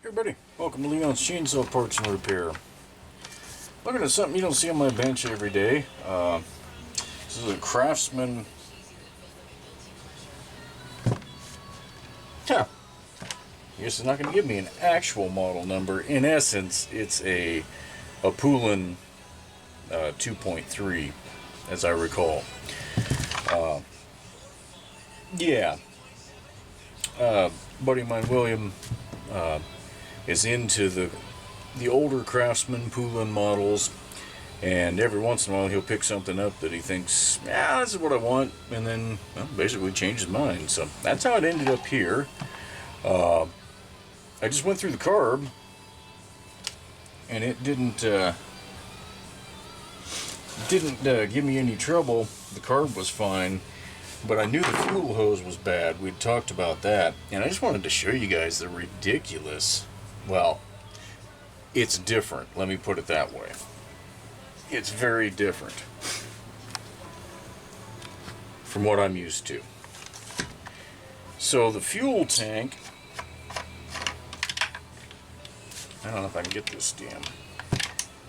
Everybody, welcome to Leon's Chainsaw Parts and Repair. Looking at something you don't see on my bench every day. This is a Craftsman. I guess it's not going to give me an actual model number. In essence, it's a Poulin 2.3, as I recall. Buddy of mine, William, is into the older Craftsman Poulin models, and every once in a while he'll pick something up that he thinks, yeah, this is what I want, and then basically change his mind. So that's how it ended up here. I just went through the carb, and it didn't give me any trouble. The carb was fine, but I knew the fuel hose was bad. We'd talked about that, and I just wanted to show you guys the ridiculous. Well, it's different. Let me put it that way. It's very different from what I'm used to. So the fuel tank, I don't know if I can get this damn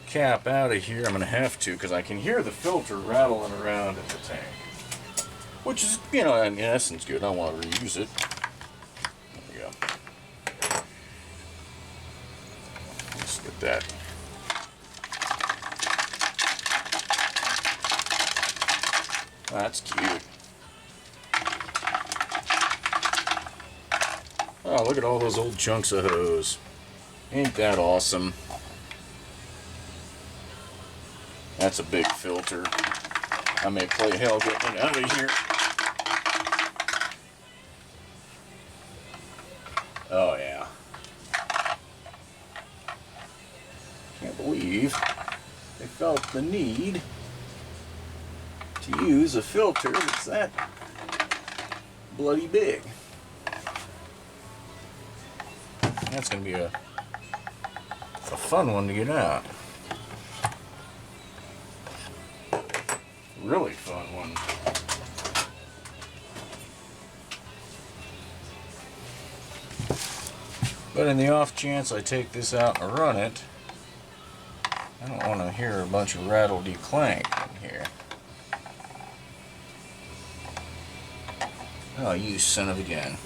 cap out of here. I'm going to have to, because I can hear the filter rattling around in the tank. Which is, in essence good. I want to reuse it. There we go. Let's get that. That's cute. Oh, look at all those old chunks of hose. Ain't that awesome? That's a big filter. I may play hell getting it out of here. Oh yeah. Can't believe they felt the need to use a filter that's that bloody big. That's going to be a fun one to get out. Really fun one. But in the off chance I take this out and run it, I don't want to hear a bunch of rattle-de-clank in here. Oh, you son of a gun.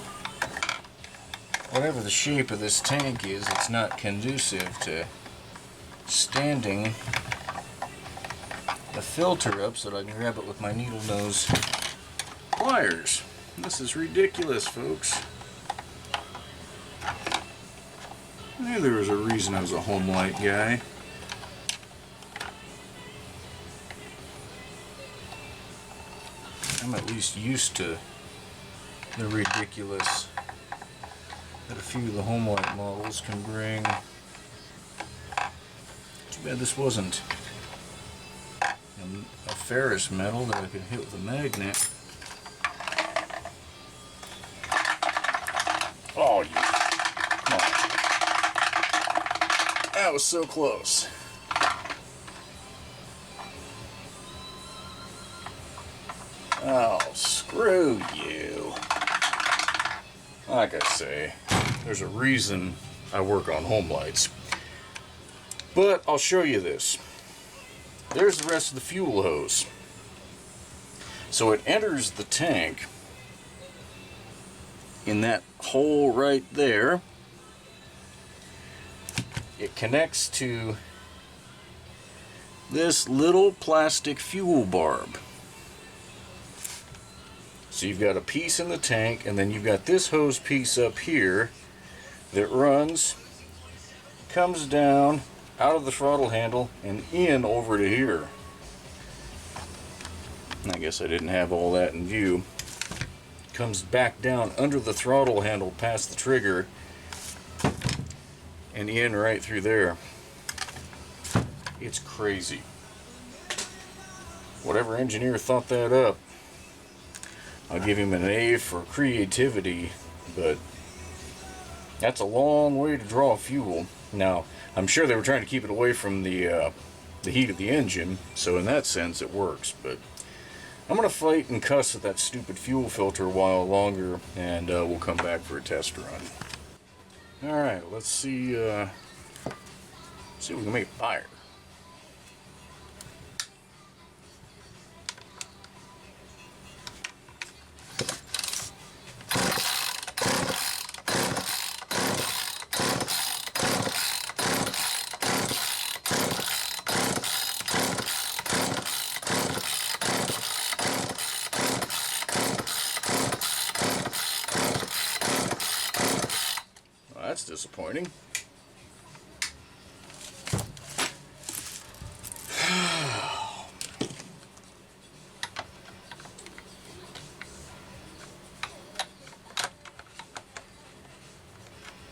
Whatever the shape of this tank is, it's not conducive to standing the filter up so that I can grab it with my needle nose pliers. This is ridiculous, folks. I knew there was a reason I was a home light guy. I'm at least used to the ridiculous that a few of the home light models can bring. Too bad this wasn't a ferrous metal that I could hit with a magnet. Oh, you. Come on. That was so close. Oh, screw you. Like I say, there's a reason I work on home lights. But I'll show you this. There's the rest of the fuel hose. So it enters the tank in that hole right there. It connects to this little plastic fuel barb. So you've got a piece in the tank, and then you've got this hose piece up here that runs, comes down out of the throttle handle and in over to here. I guess I didn't have all that in view. Comes back down under the throttle handle past the trigger and in right through there. It's crazy. Whatever engineer thought that up, I'll give him an A for creativity, but that's a long way to draw fuel. Now, I'm sure they were trying to keep it away from the heat of the engine, so in that sense it works, but I'm going to fight and cuss at that stupid fuel filter a while longer, and we'll come back for a test run. Alright, let's see if we can make a fire. Well, that's disappointing.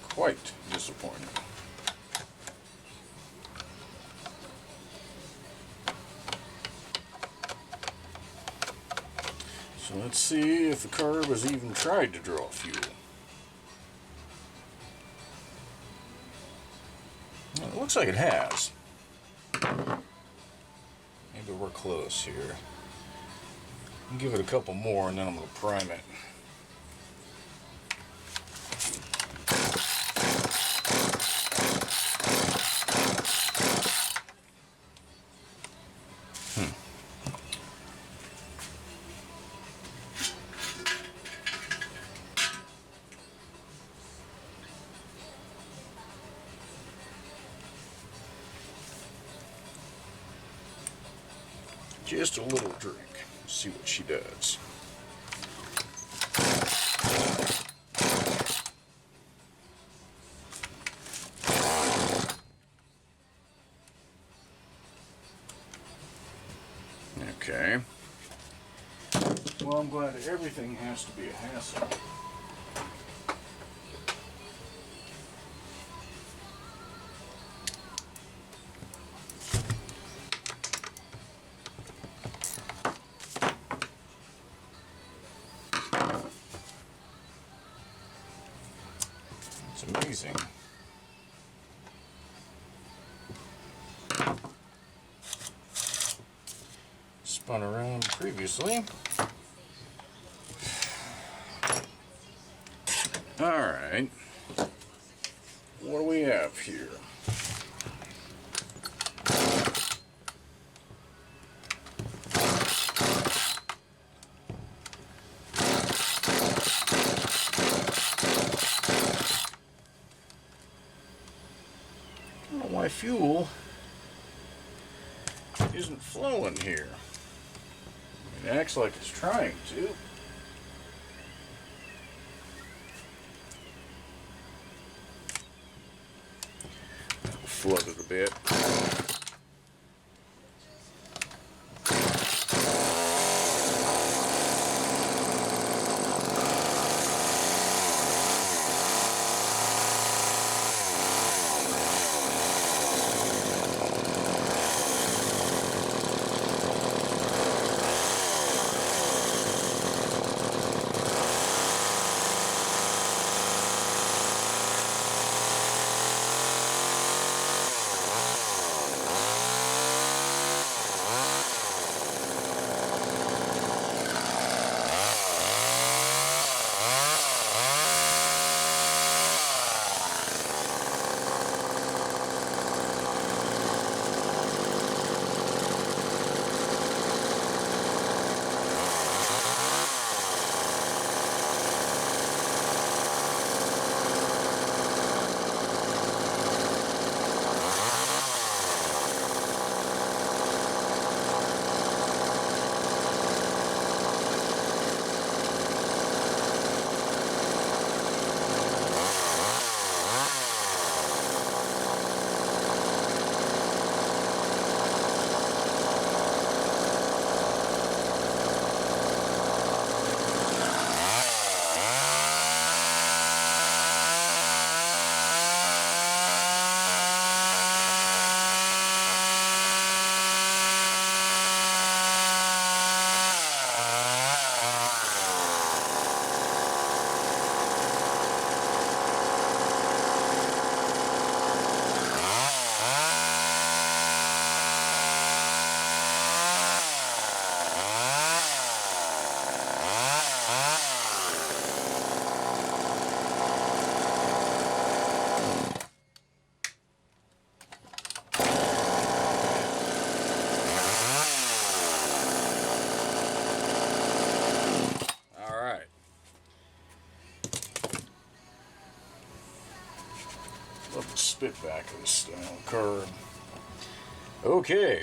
Quite disappointing. So let's see if the carb has even tried to draw fuel. Well, it looks like it has. Maybe we're close here. I'll give it a couple more and then I'm going to prime it. Just a little drink. See what she does. Okay. Well, I'm glad that everything has to be a hassle. It's amazing. Spun around previously. Alright. What do we have here? I don't know why fuel isn't flowing here. It acts like it's trying to. Flood it a bit. Love the spit back of this style card. Okay.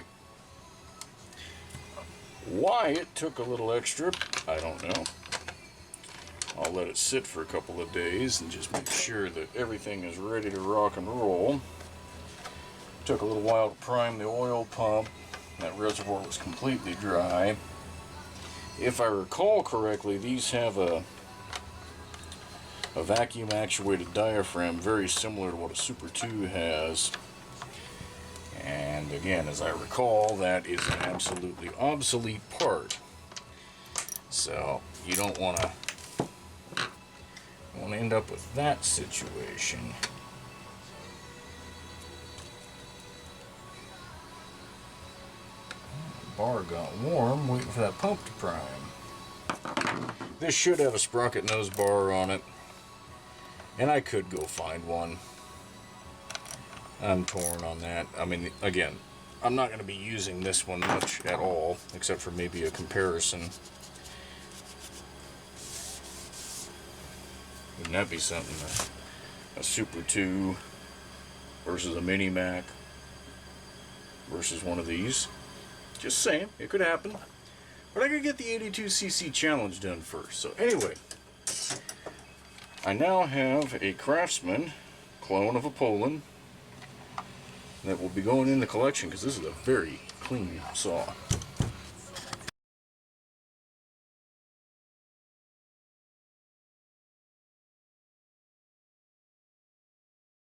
Why it took a little extra, I don't know. I'll let it sit for a couple of days and just make sure that everything is ready to rock and roll. Took a little while to prime the oil pump. That reservoir was completely dry. If I recall correctly, these have a vacuum actuated diaphragm very similar to what a Super 2 has. And again, as I recall, that is an absolutely obsolete part. So you don't want to end up with that situation. Bar got warm, waiting for that pump to prime. This should have a sprocket nose bar on it, and I could go find one. I'm torn on that. I mean, again, I'm not going to be using this one much at all, except for maybe a comparison. Wouldn't that be something? A Super 2 versus a Mini Mac versus one of these. Just saying, it could happen. But I gotta get the 82cc challenge done first. So anyway, I now have a Craftsman clone of a Poland that will be going in the collection because this is a very clean saw.